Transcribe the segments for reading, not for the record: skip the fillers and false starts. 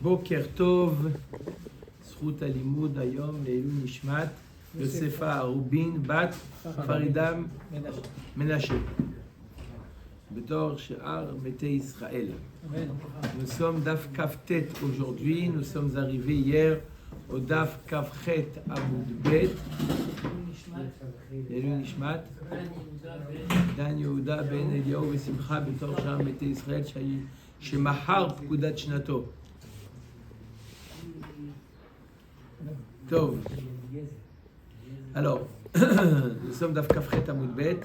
Boker Tov, Zchut Halimud Hayom Leilul Nishmat Yosefa Rubin Bat Faridam Menashe Betor She'ar Mete Israël. Nous sommes Daf Kaftet aujourd'hui, nous sommes arrivés hier au Daf Kafchet Amud Bet Leilul Nishmat Dan Yehuda Ben Eliyahu Vesimcha Betor She'ar Mete Israël Shemahar Pkudat Shnato. Tov. Alors, nous sommes Daf Kafchet Amud Bet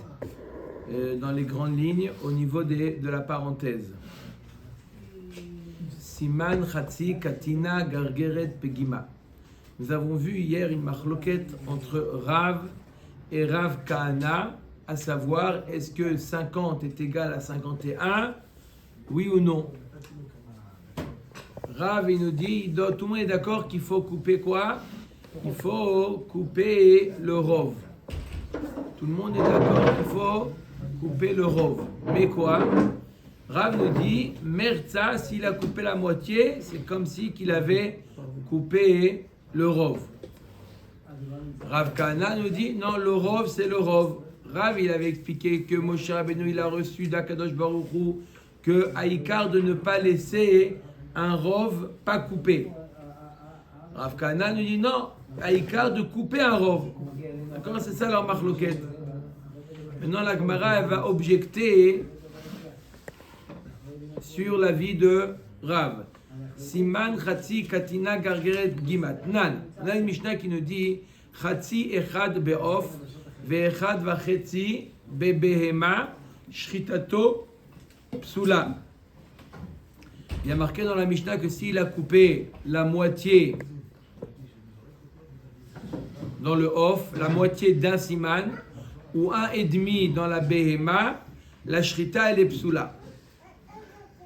dans les grandes lignes au niveau de la parenthèse. Siman Chatzi Katina Gargeret Pegima. Nous avons vu hier une machloket entre Rav et Rav Kahana, à savoir est-ce que 50 est égal à 51, oui ou non. Rav il nous dit, tout le monde est d'accord qu'il faut couper quoi? Il faut couper le rov. Tout le monde est d'accord qu'il faut couper le rov. Mais quoi? Rav nous dit, Merza, s'il a coupé la moitié, c'est comme si qu'il avait coupé le rov. Rav Kahana nous dit, non, le rov, c'est le rov. Rav, il avait expliqué que Moshe Rabbeinu, il a reçu d'Akadosh Baruch Hu que Haïkar de ne pas laisser un rov pas coupé. Rav Kahana nous dit, non, Haïkar de couper un rov. D'accord, c'est ça leur machloket. Maintenant, la Gemara, elle va objecter sur la vie de Rav. Siman Chatzi Katina Gargeret Gimat. Nan. On a une Mishnah qui nous dit Chatzi Echad Be'of Ve'echad Vachetzi Be'behema Shritato Psula. Il y a marqué dans la Mishnah que s'il a coupé la moitié dans le off, la moitié d'un siman ou un et demi dans la behema, la shrita elle est psula.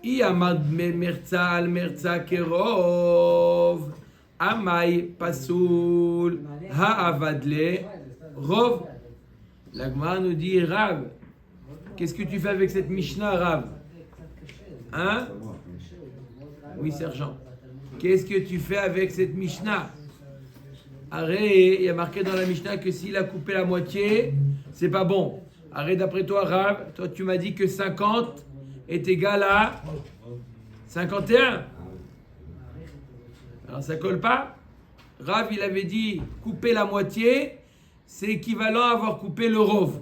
I amad merza al merza kerov, amay pasul, ha'avadle, rov. La Gemara nous dit, Rav, qu'est-ce que tu fais avec cette Mishnah, Rav? Hein? Oui, sergent. Qu'est-ce que tu fais avec cette Mishnah? Arrête, il y a marqué dans la Mishnah que s'il a coupé la moitié, c'est pas bon. Arrête, d'après toi, Rav, toi tu m'as dit que 50 est égal à 51. Alors ça colle pas. Rav, il avait dit couper la moitié, c'est équivalent à avoir coupé le rov.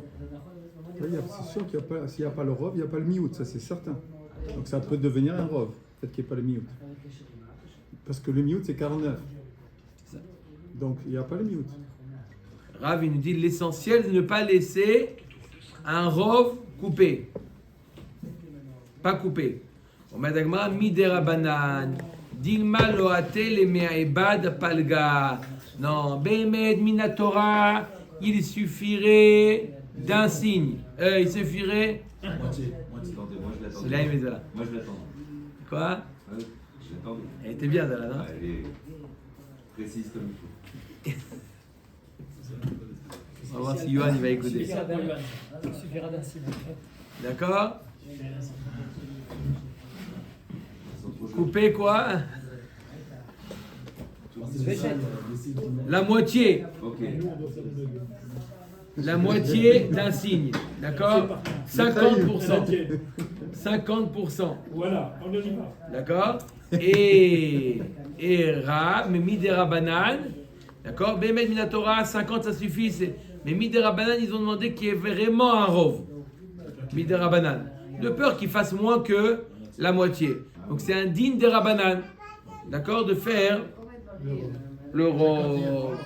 Oui, c'est sûr s'il n'y a pas le rov, il n'y a pas le miout, ça c'est certain. Donc ça peut devenir un rov, peut-être qu'il n'y ait pas le miout. Parce que le miout c'est 49. Donc il n'y a pas le miout. Rav, il nous dit l'essentiel de ne pas laisser un rov coupé. Pas coupé. On met d'agma midera banan. Dilma loate le me'aibad palga. Non, bemed minatora, il suffirait d'un signe. Il suffirait. Moitié tentée, moi je l'attendais. C'est là, il met là. Moi je l'attendais. Quoi? Je l'attendais. Elle était bien, celle-là, non? Elle est précise comme il faut. On va voir si Yohan il va écouter. Il suffira d'un signe. D'accord? Couper quoi? La moitié. Ok. La moitié d'un signe. D'accord? 50%. 50%. Voilà, on ne dit pas. D'accord? Et Ra, mais Midera Banan. D'accord? Bemed Minatora, 50 ça suffit. Mais Midera Banan, ils ont demandé qu'il y ait vraiment un rov. Midera Banan. De peur qu'il fasse moins que la moitié. Donc c'est un din de Rabanan. D'accord? De faire le rov.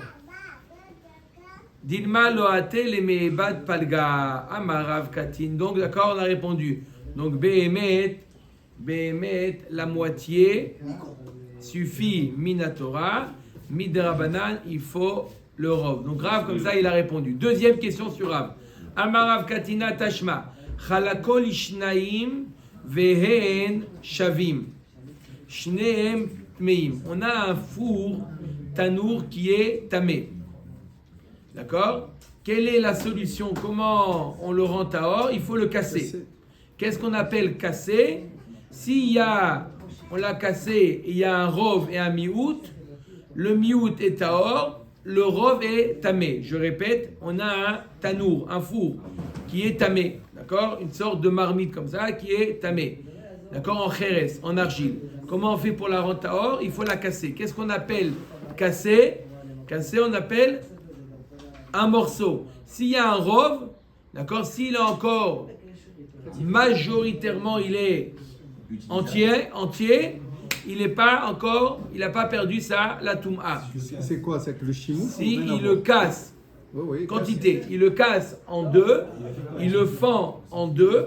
Dilma loate le me'ebad palga. Amarav katin. Donc d'accord, on a répondu. Donc Behemet, la moitié suffit minatora. Midera Banan, il faut le rov. Donc Rav, comme ça, il a répondu. Deuxième question sur Rav. Amarav katina tashma. Chalakol ishnaim vehen shavim. Shneem tmeim. On a un four tanour qui est tamé. D'accord? Quelle est la solution? Comment on le rend tahor? Il faut le casser. Qu'est-ce qu'on appelle casser? on l'a cassé, il y a un rov et un miout, le miout est tahor, le rov est tamé. Je répète, on a un tanour, un four, qui est tamé, d'accord? Une sorte de marmite comme ça, qui est tamé, d'accord? En chérès, en argile. Comment on fait pour la rendre tahor? Il faut la casser. Qu'est-ce qu'on appelle casser? Casser, on appelle un morceau. S'il y a un rov, d'accord? S'il est encore majoritairement, il est entier, il n'a pas perdu la toum'a. C'est quoi? C'est que le chimou? Si il le casse, Oui, quantité, il le casse en deux, il le fend en deux,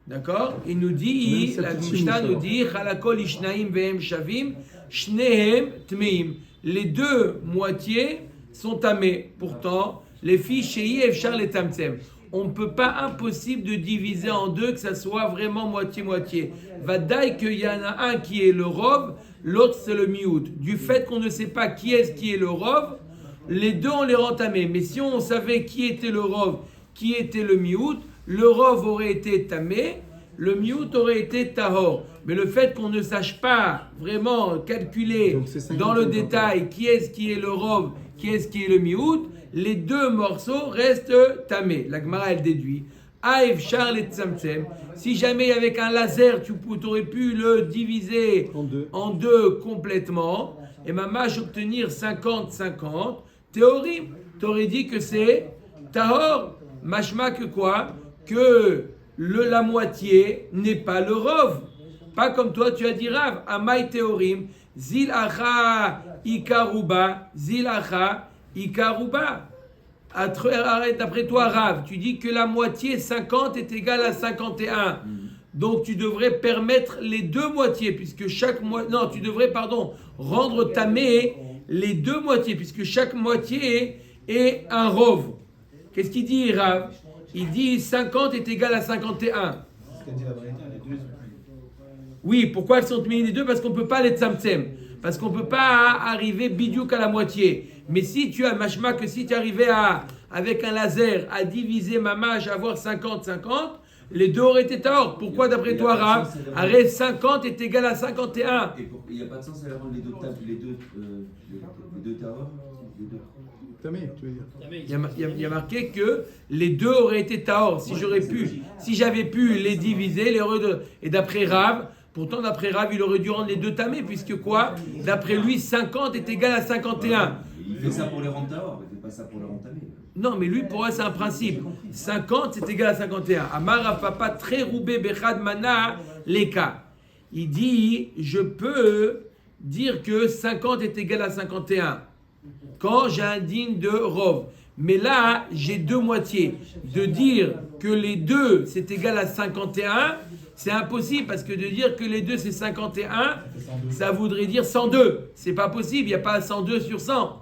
d'accord? Il nous dit, la Mishnah nous dit, Chalakol ishnaim vehem shavim, shnehem tmeim. Les deux moitiés sont tamées. Pourtant, les filles shei efshar les tamtsem. On ne peut pas, impossible de diviser en deux, que ça soit vraiment moitié-moitié. Vadaï qu'il y en a un qui est le rov, l'autre c'est le miout. Du fait qu'on ne sait pas qui est le rov, les deux on les rend tamés. Mais si on savait qui était le rov, qui était le miout, le rov aurait été tamé, le miout aurait été tahor. Mais le fait qu'on ne sache pas vraiment calculer dans le détail qui est le rov, qui est le miout, les deux morceaux restent tamés. La Gemara elle déduit. Aïf Charles et Tzamtzem. Si jamais avec un laser tu aurais pu le diviser en deux complètement, et mamash obtenir 50-50, théorie, t'aurais dit que c'est tahor. Mashma que quoi? Que la moitié n'est pas le rov. Pas comme toi tu as dit Rav. Amai théorim. Zil acha ikaruba. Zil acha ikaruba. Arrête, d'après toi, Rav, tu dis que la moitié 50 est égale à 51. Donc tu devrais permettre les deux moitiés, puisque chaque moitié. Non, tu devrais, rendre tamé les deux moitiés, puisque chaque moitié est un rov. Qu'est-ce qu'il dit, Rav? Il dit 50 est égal à 51. Oui, pourquoi elles sont mises les deux? Parce qu'on ne peut pas les tzamtzem. Parce qu'on ne peut pas arriver bidiouk à la moitié. Mais si tu as mashma, que si tu arrivais avec un laser à diviser mamash, à avoir 50-50, les deux auraient été tahor. Pourquoi d'après toi, Rav, arrête 50 est égal à 51? Et il n'y a pas de sens à rendre les deux tahor? Tamé, tu veux dire. Il y a marqué que les deux auraient été tahor. Si j'avais pu les diviser, et d'après Rav, pourtant d'après Rav, il aurait dû rendre les deux tamés, puisque quoi? D'après lui, 50 est égal à 51. Il fait ça pour les rendre tahor, il ne fait pas ça pour les rendre tamés. Non, mais lui, pour moi, c'est un principe. 50, c'est égal à 51. Amar Rav Papa, très roubé, bechad mana, leka. Il dit, je peux dire que 50 est égal à 51 quand j'ai un digne de rov. Mais là, j'ai deux moitiés. De dire que les deux, c'est égal à 51, c'est impossible, parce que de dire que les deux, c'est 51, ça voudrait dire 102. C'est pas possible, il n'y a pas 102 sur 100.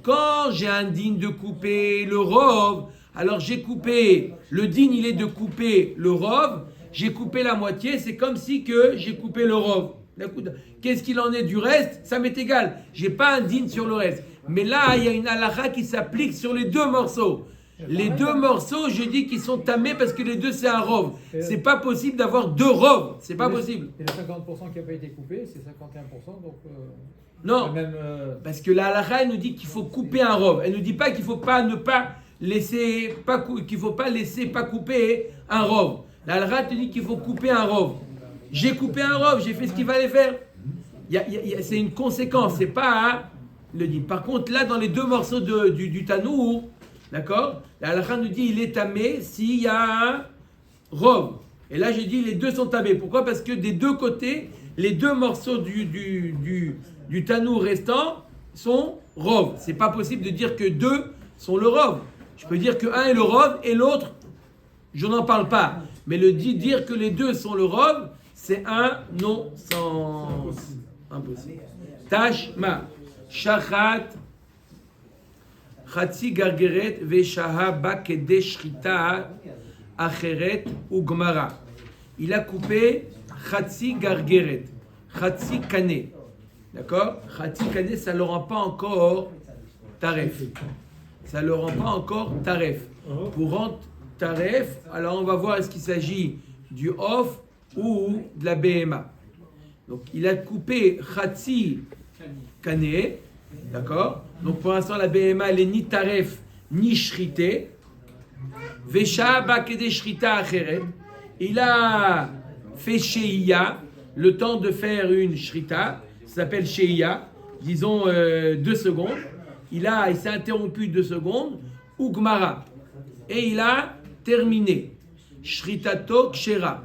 Quand j'ai un digne de couper le rov, alors j'ai coupé, le digne il est de couper le rov, j'ai coupé la moitié, c'est comme si que j'ai coupé le rov. Qu'est-ce qu'il en est du reste? Ça m'est égal, j'ai pas un digne sur le reste. Mais là, il y a une halakha qui s'applique sur les deux morceaux. Les deux morceaux, je dis qu'ils sont tamés parce que les deux c'est un rov. C'est pas possible d'avoir deux rovs, c'est pas possible. Et le 50% qui n'a pas été coupé, c'est 51%, donc... Non, parce que la halakha, elle nous dit qu'il faut couper un rov. Elle ne nous dit pas qu'il faut pas laisser pas couper un rov. La halakha te dit qu'il faut couper un rov. J'ai coupé un rov, j'ai fait ce qu'il fallait faire. C'est une conséquence, c'est pas le dit. Par contre, là, dans les deux morceaux du tanour, d'accord, la halakha nous dit il est tamé s'il y a un rov. Et là, j'ai dit les deux sont tamés. Pourquoi? Parce que des deux côtés, les deux morceaux du tanour restant sont rov. C'est pas possible de dire que deux sont le rov. Je peux dire que un est le rov et l'autre, je n'en parle pas. Mais dire que les deux sont le rov, c'est un non-sens. Impossible. Tashma. Shachat. Chatzi gargeret veshaha ba kede shrita acheret ou gmara. Il a coupé chatzi gargeret. Chatzi kané. D'accord? Chatzi kané, ça ne le rend pas encore taref. Ça ne le rend pas encore taref. Pour rendre taref, alors on va voir est-ce qu'il s'agit du off ou de la BMA. Donc il a coupé Khatsi Kané, d'accord? Donc pour l'instant la BMA elle est ni taref ni shrité. Vesha Bakede Shrita Acheret. Il a fait Sheia, le temps de faire une Shrita, ça s'appelle Sheia, disons 2 secondes. Il s'est interrompu 2 secondes, ou Gmara. Et il a terminé. Shritato Kshera.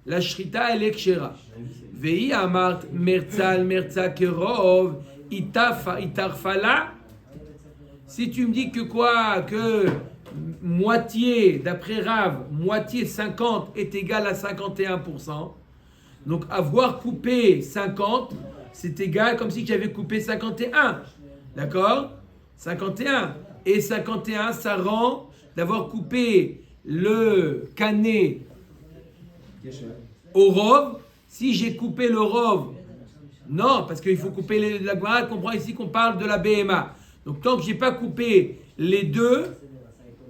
La Shrita, elle est Kshera. Vei Amart Merza Kerov Itarfala. Si tu me dis que quoi? Que moitié, d'après Rav, moitié 50 est égal à 51%. Donc avoir coupé 50, c'est égal comme si j'avais coupé 51. D'accord? 51. Et 51, ça rend d'avoir coupé le canet au rov. Si j'ai coupé le rov, non, parce qu'il faut couper la Gemara comprend ici qu'on parle de la BMA. Donc tant que j'ai pas coupé les deux,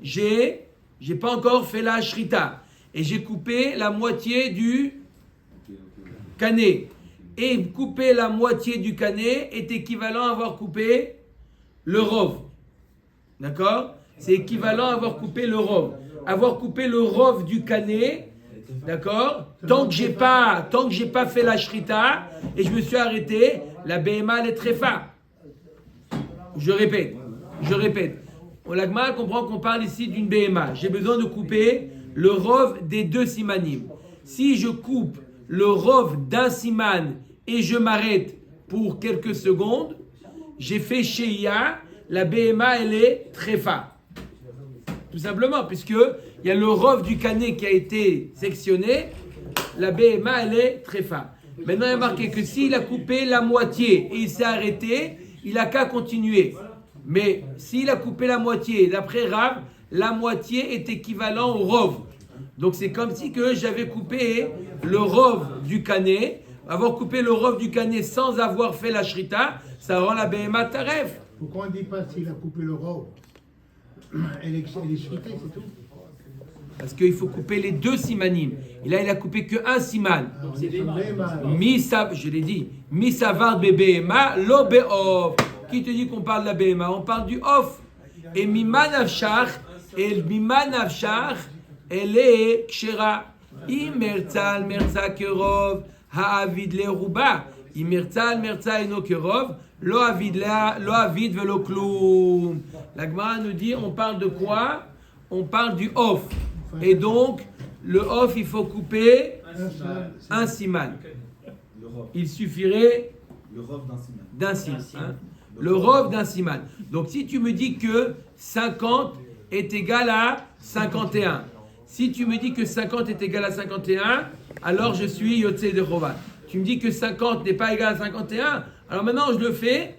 j'ai pas encore fait la shrita. Et j'ai coupé la moitié du canet. Et couper la moitié du canet est équivalent à avoir coupé le rov. D'accord? C'est équivalent à avoir coupé le rov. Avoir coupé le rov du canet, d'accord? Tant que j'ai pas fait la shrita et je me suis arrêté, la BMA elle est très forte. Je répète. La Gemara comprend qu'on parle ici d'une BMA. J'ai besoin de couper le rov des 2 simanim. Si je coupe le rov d'un siman et je m'arrête pour quelques secondes, j'ai fait Sheia, la BMA elle est trefa. Tout simplement, puisque il y a le rov du canet qui a été sectionné, la BMA elle est trefa. Maintenant il y a marqué que s'il a coupé la moitié et il s'est arrêté, il n'a qu'à continuer. Mais s'il a coupé la moitié, d'après Rav, la moitié est équivalent au rov. Donc c'est comme si que j'avais coupé le rov du canet. Avoir coupé le rov du canet sans avoir fait la shrita, ça rend la BMA taref. Pourquoi on ne dit pas s'il a coupé le rov? Elle est shritée, c'est tout. Parce qu'il faut couper les 2 simanim. Et là, il a coupé que 1 siman. C'est Je l'ai dit. Misavar BBMA, lo be'of. Qui te dit qu'on parle de la BMA? On parle du off. Et miman avshach, elle est kshera. Imertzal merza kerov, ha'avid le ruba. Imertzal merza eno kerov, lo avid velo kloum. La Gemara nous dit, on parle de quoi? On parle du off. Et donc, le off, il faut couper un siman. Il suffirait Le rov d'un siman. Hein? Le rov d'un siman. Donc, si tu me dis que 50 est égal à 51, si tu me dis que 50 est égal à 51, alors je suis Yotze de Chovat. Tu me dis que 50 n'est pas égal à 51, alors maintenant je le fais,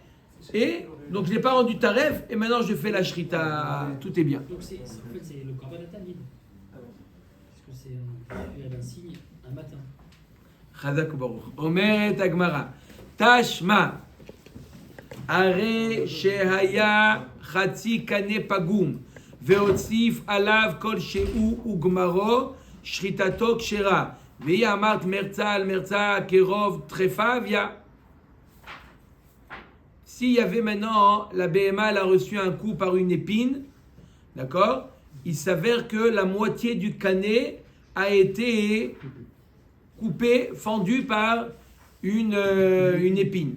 et donc je n'ai pas rendu taref, et maintenant je fais la shrita. Tout est bien. Donc c'est le korban tamid. Parce que c'est un signe un matin. Chazak Baruch. Omer Agmara. Tashma. Are shehaya chatzi kane pagum. Veotzif alav kol shehu ugmaro. Shritato kshera. Ve'i amart merza kerov trefavia. S'il y avait maintenant, la BMA elle a reçu un coup par une épine, d'accord? Il s'avère que la moitié du canet a été coupée, fendue par une épine.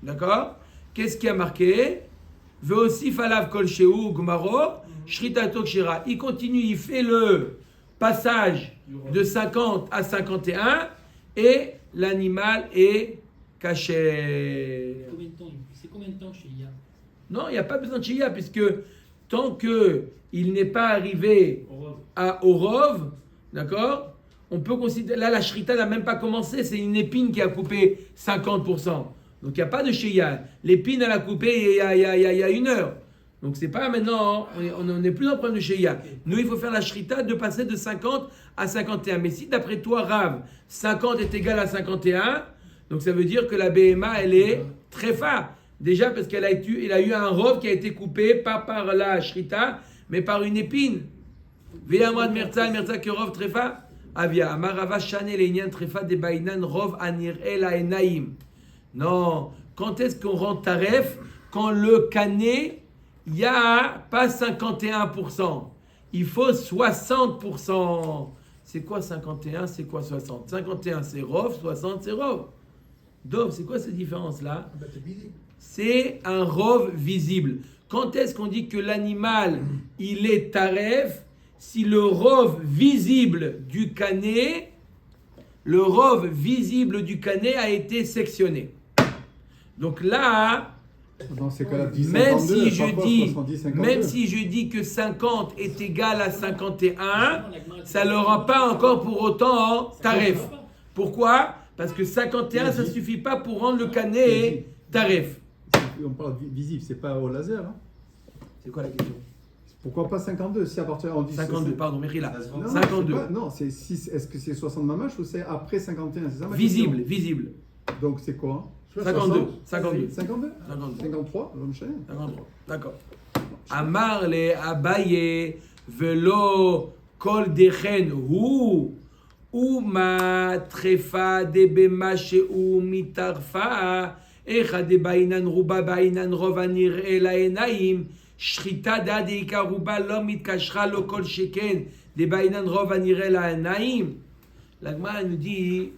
D'accord? Qu'est-ce qui a marqué? Ve'osif alav kol shehu gmaro, shritato kshera. Il continue, il fait le passage de 50 à 51 et l'animal est caché. C'est combien de temps chez IA? Non, il n'y a pas besoin de Shia, puisque tant qu'il n'est pas arrivé au Rov, d'accord, on peut considérer, là la Shrita n'a même pas commencé, c'est une épine qui a coupé 50%. Donc il n'y a pas de Shia. L'épine, elle a coupé il y a 1 heure. Donc c'est pas maintenant, on n'est plus dans le problème de Shia. Nous, il faut faire la Shrita de passer de 50 à 51. Mais si d'après toi, Rav, 50 est égal à 51, donc ça veut dire que la BMA, elle est très forte. Déjà parce qu'elle a eu un rov qui a été coupé, pas par la shrita, mais par une épine. Ve'amad merza kerov trefa. Avia, Amarava Shane Leinian Trefa de Bainan Rov Anir El Aenaim. Non, quand est-ce qu'on rend taref? Quand le canet, il n'y a pas 51%. Il faut 60%. C'est quoi 51? C'est quoi 60? 51 c'est Rov, 60 c'est Rov. Dov, c'est quoi cette différence-là? bah, t'es visible. C'est un Rov visible. Quand est-ce qu'on dit que l'animal, il est taref? Si le Rov visible du canet, le Rov visible du canet a été sectionné. Donc là, Dans ces cas-là, 10, même 52, si je pas dis, 70, 52. même si je dis que 50 est égal à 51, ça ne le rend pas encore pour autant taref. Pourquoi? Parce que 51, ça ne suffit pas pour rendre le canet taref. On parle visible, c'est pas au laser. Hein. C'est quoi la question? Pourquoi pas 52 si à partir on dit 52, pardon, Mérila. Ça se Non, 52. non, c'est est-ce que c'est 60 mamash ou c'est après 51? C'est ça ma Visible, question. visible. Donc c'est quoi? 52, 52. 52 52. 53 l'homme chien. 53. D'accord. Amar le Abaye velo kol dechen hu ma trefa de bema sheu mitarfa echa de bainan ruba bainan rovanir el aenaim shrita da de ikaruba lo mitkashra lo kol sheken de bainan rovanir el aenaim. La Gemara nous dit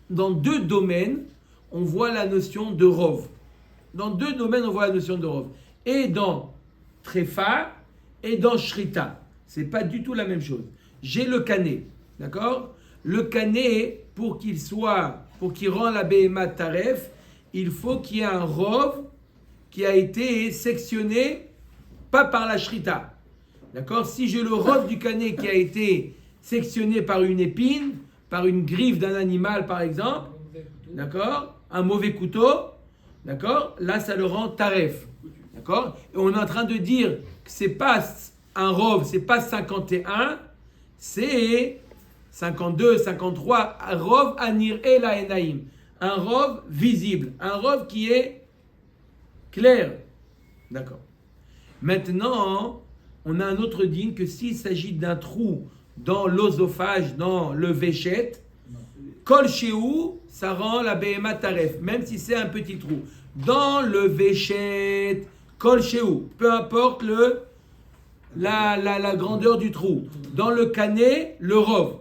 dans deux domaines on voit la notion de rov. Dans deux domaines, on voit la notion de rov. Et dans trefa et dans shrita. C'est pas du tout la même chose. J'ai le canet, d'accord? Le canet, pour qu'il rend la BMA taref, il faut qu'il y ait un rov qui a été sectionné, pas par la shrita. D'accord? Si j'ai le rov du canet qui a été sectionné par une épine, par une griffe d'un animal par exemple, d'accord? Un mauvais couteau, d'accord? Là, ça le rend taref, d'accord? Et on est en train de dire que c'est pas un rov, c'est pas 51, c'est 52, 53, un rov anir el aenaim, un rov visible, un rov qui est clair, d'accord? Maintenant, on a un autre digne que s'il s'agit d'un trou dans l'osophage, dans le véchet, kol shehu, ça rend la BMA taref, même si c'est un petit trou. Dans le véchet, kol shehu, peu importe la grandeur du trou. Dans le canet, le rov.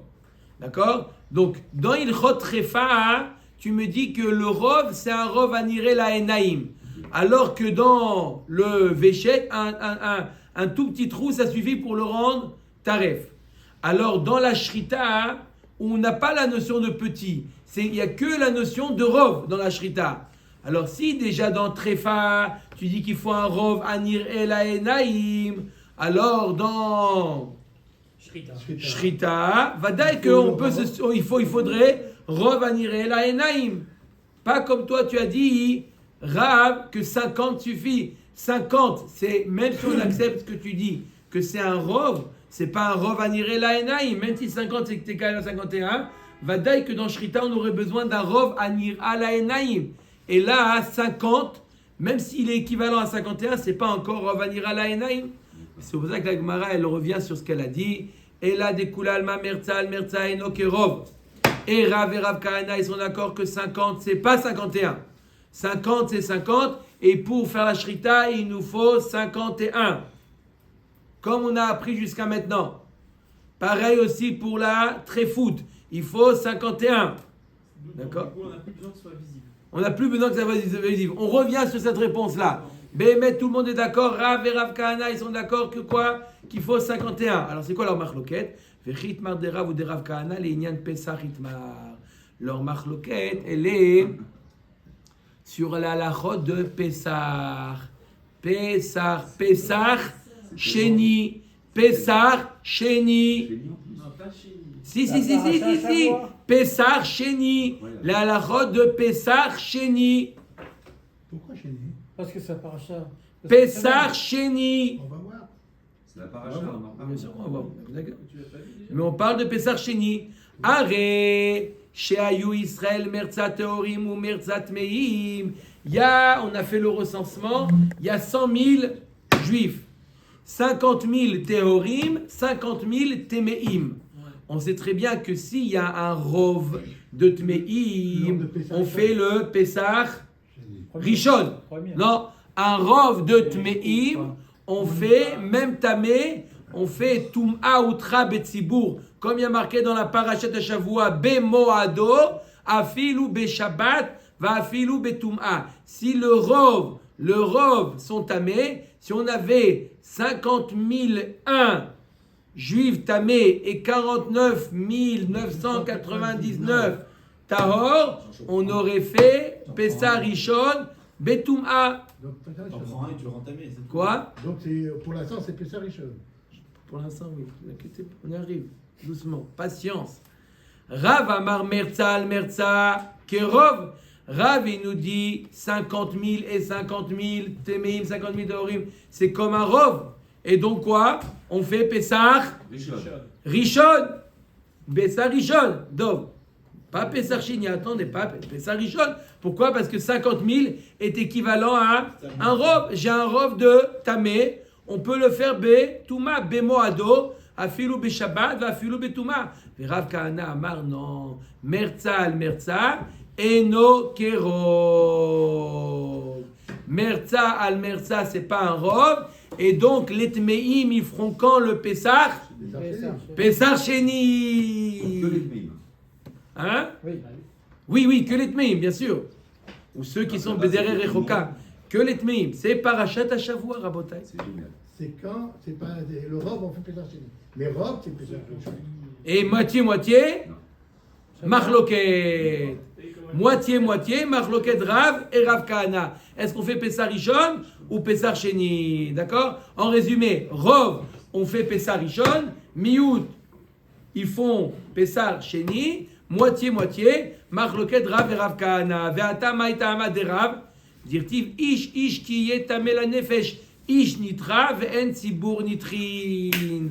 D'accord? Donc, dans Ilchot Trefa, tu me dis que le rov, c'est un rov aniré la enaim. Alors que dans le véchet, un tout petit trou, ça suffit pour le rendre taref. Alors, dans la shrita, on n'a pas la notion de petit. Il n'y a que la notion de rov dans la shrita. Alors, si déjà dans trefa, tu dis qu'il faut un rov anir el aenaim, alors dans shrita, vadaï il faudrait rov anir el aenaim. Pas comme toi, tu as dit, Rav, que 50 suffit. 50, c'est, même si on accepte ce que tu dis, que c'est un rov, c'est pas un rov aniré la enaim, même si 50 c'est que t'es calé à 51, vadaï que dans Shrita on aurait besoin d'un rov anir à la enaim. Et là, à 50, même s'il est équivalent à 51, c'est pas encore rov anir à la enaim. C'est pour ça que la Gemara elle revient sur ce qu'elle a dit. Et là, des alma merza eno ke rov. Et Rav Kahana ils sont d'accord que 50 c'est pas 51. 50 c'est 50 et pour faire la Shrita il nous faut 51. Comme on a appris jusqu'à maintenant. Pareil aussi pour la tréfout. Il faut 51. D'accord? On n'a plus besoin que ce soit visible. On n'a plus besoin que ça soit visible. On revient sur cette réponse-là. Bémet, tout le monde est d'accord. Rav et Rav Kahana, ils sont d'accord que quoi? Qu'il faut 51. Alors c'est quoi leur marloquette? Vechitmar de Rav ou de Rav Kahana, les Inyan Pesach Hitmar. Leur marloquette, elle est sur la lachot de Pesach. Pesach. Sheni, Pesach, Sheni. Non, pas chez nous. Si. Pesach, Sheni. La halachot de Pesach, Sheni. Pourquoi chez nous? Parce que ça paracha. Pesach, Sheni. On va voir. C'est la paracha, on en Bien sûr, on va voir. D'accord. Tu l'as pas vu déjà? Mais on parle de Pesach, Sheni. Are, Sheayu Israël, Merzat Teorim ou Merzat Meim. On a fait le recensement. Il y a 100 000 juifs. 50 000 Tehorim, 50 000 Temeim. On sait très bien que s'il y a un rov de Tmeim, on fait le Pessah Rishon. Premier. Non, un rov de Tmeim, on fait, même Tamé, on fait Tum'a Utra Betzibur. Comme il y a marqué dans la parashat de Shavua, Bemoado, Afilu Beshabbat, Va Afilu Betum'a. Si le rov sont tamés, si on avait 50 001 juifs tamés et 49 999 tahor, on aurait fait Pessah Rishon Betum'a. Donc, Pessah T'en Rishon. prends un et tu le rends tamé. c'est tout. Quoi? Donc, pour l'instant, c'est Pessah Rishon. Pour l'instant, oui. Ne vous inquiétez pas, on y arrive. Doucement. Patience. Rav Amar Merza Kerov. Rav, il nous dit 50 000 et 50 000 Temeim, 50 000 Taorim. C'est comme un Rov. Et donc quoi? On fait Pessah Rishon. Rishon. Pessah Rishon. Donc, pas Pessah Sheni. Attendez, pas Pessah Rishon. Pourquoi? Parce que 50 000 est équivalent à un Rov. J'ai un Rov de Tamé. On peut le faire Touma, Bemoado, Afilu Beshabbat, Afilu Betouma. Et Rav Kahana Amar non. Merza, Eno Kerov. Merza, c'est pas un Rov. Et donc, les Tmeim, ils feront quand le Pessah? Pessah Sheni. Que les Tmeim. Hein? Oui. Oui, que les Tmeim, bien sûr. Ou ceux qui sont derrière Rechoka. Que les Tmeim. C'est Parashat HaShavua, Rabotai. C'est génial. C'est quand, c'est pas le robe, on fait Pessah Sheni. Mais robe, c'est Pessah Rishon. Et moitié, Machloket. Moitié, Machloket Rav et Rav Kahana. Est-ce qu'on fait Pessah Rishon ou Pessah Sheni? D'accord? En résumé, Rov, on fait Pessah Rishon. Miout, ils font Pessah Sheni. Moitié, Machloket Rav et Rav Kahana. Ve'ata ma'ita amad de Rav. Dirtiv ish ki yetameh la nefesh. Ish nitra ve'en tzibur nitrin.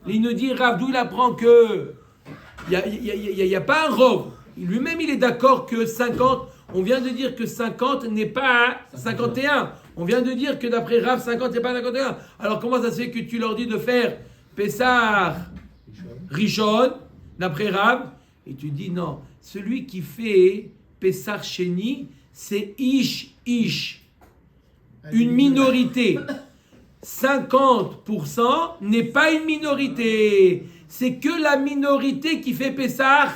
Il nous dit, Rav, d'où il apprend que il n'y a pas un Rov. Lui-même, il est d'accord que 50, on vient de dire que 50 n'est pas 51. On vient de dire que d'après Rav, 50 n'est pas 51. Alors comment ça se fait que tu leur dis de faire Pessah Rishon, d'après Rav? Et tu dis non, celui qui fait Pessah Sheni, c'est Ish. Une minorité. 50% n'est pas une minorité. C'est que la minorité qui fait Pessah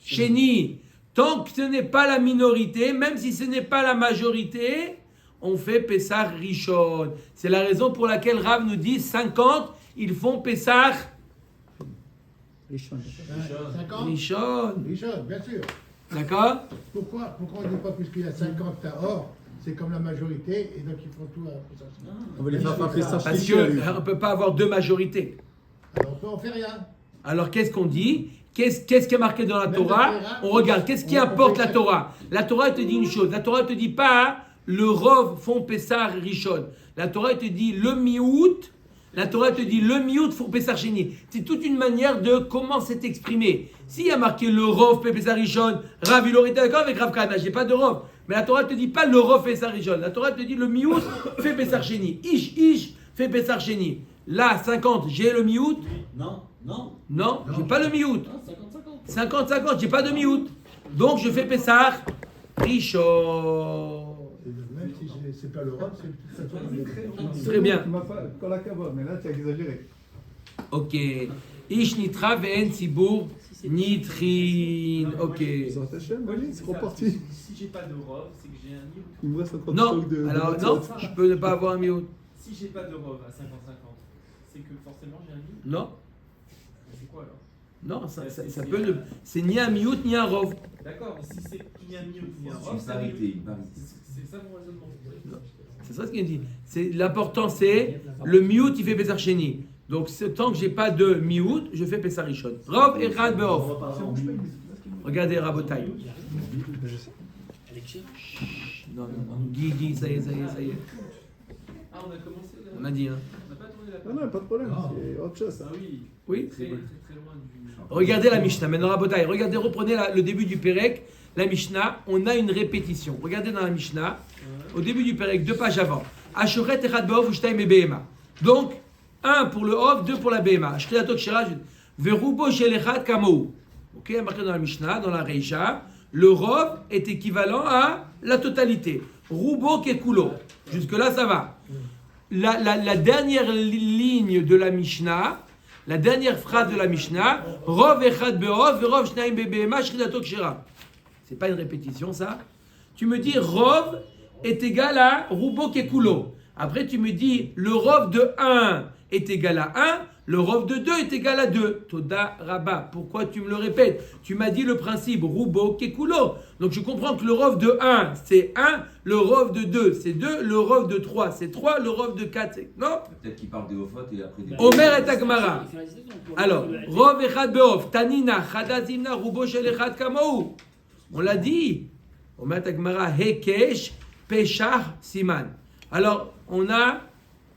Sheni. Tant que ce n'est pas la minorité, même si ce n'est pas la majorité, on fait Pessah Rishon. C'est la raison pour laquelle Rav nous dit 50, ils font Pessah Rishon. 50 Rishon. Rishon, bien sûr. D'accord? Pourquoi on ne dit pas puisqu'il y a 50 tahor, c'est comme la majorité, et donc ils font tout à Pessah Sheni. On va les faire faire Pessah Parce Sheni. qu'on ne peut pas avoir deux majorités. Alors on fait rien. Alors qu'est-ce qu'on dit? Qu'est-ce qui est marqué dans la Torah? On regarde, qu'est-ce qui importe la Torah? La Torah te dit une chose, la Torah te dit pas le Rov font Pessah Rishon. La Torah te dit le Miout, font Pessah Sheni. C'est toute une manière de comment c'est exprimé. S'il y a marqué le Rov fait Pessah Rishon, Rav il aurait été d'accord avec Rav Kahana, j'ai pas de Rov. Mais la Torah te dit pas le Rov fait Pessah Rishon. La Torah te dit le Miout fait Pessah Sheni. Ish fait Pessah Sheni. Là, 50, j'ai le Miout. Non, j'ai pas le Miout. 50, j'ai pas de Miout. Donc je fais Pessah Rishon. Même si c'est pas l'Europe, c'est tout ça. Très bien. Tu m'as pas la cabane, mais là tu as exagéré. Ok. Ish nitra ve'en tzibur nitrin. Ok. Zot Hashem, vas-y, c'est reparti. Si j'ai pas de rov, c'est que j'ai un miout. Il me reste encore Non, de alors matzot. non, je peux ne pas avoir un Miout. Si j'ai pas de rov à 50-50, c'est que forcément j'ai un miout. Non, C'est quoi alors? non, ça peut ne. C'est ni un Miout ni un Rov. D'accord, mais si c'est ni un miout ni un C'est rov, une ça parité, une parité. c'est ça mon raisonnement. C'est ça ce qu'il dit. L'important c'est le Miout il fait Pessah Sheni. Donc tant que j'ai pas de Miout, je fais Pessah Rishon. Rov et Rad Beof. Regardez Rabotai. Non, Guy, ça y est. Ah, on a commencé là. On a dit, hein. On n'a pas tourné la Non, page. non, pas de problème, c'est autre chose. Ah oui. Oui. Très loin du. Regardez la Mishnah. Maintenant, Rabotai, regardez, reprenez le début du Pérec. La Mishnah, on a une répétition. Regardez dans la Mishnah, au début du Pérec, 2 pages avant. Ashoret echad be'of u'shtaim be'behema. Donc, 1 pour le off, 2 pour la behema. Ashriato kshira. Verubo shel echad kamou. Ok, marqué dans la Mishnah, dans la Reisha, le rov est équivalent à la totalité. Rubo kekulo. Jusque-là, ça va. La dernière ligne de la Mishnah, la dernière phrase de la Mishnah, rov echad be'ov, rov shnaim be'behema, shridato kshera. C'est pas une répétition, ça. Tu me dis rov est égal à rubo kekulo. Après, tu me dis le rov de 1 est égal à 1, le rov de 2 est égal à 2. Toda Rabba. Pourquoi tu me le répètes? Tu m'as dit le principe rubo kekulo. Donc je comprends que le rov de 1 c'est 1, le rov de 2 c'est 2, le rov de 3 c'est 3, le rov de 4 c'est... Non? Peut-être qu'il parle des Ophot et après des. Omer et Agmara. Alors, rov echad be'ov, tanina, chada zimna, rubo shel echad kamou. On l'a dit. Omer et Agmara, hekesh, peshach, siman. Alors, on a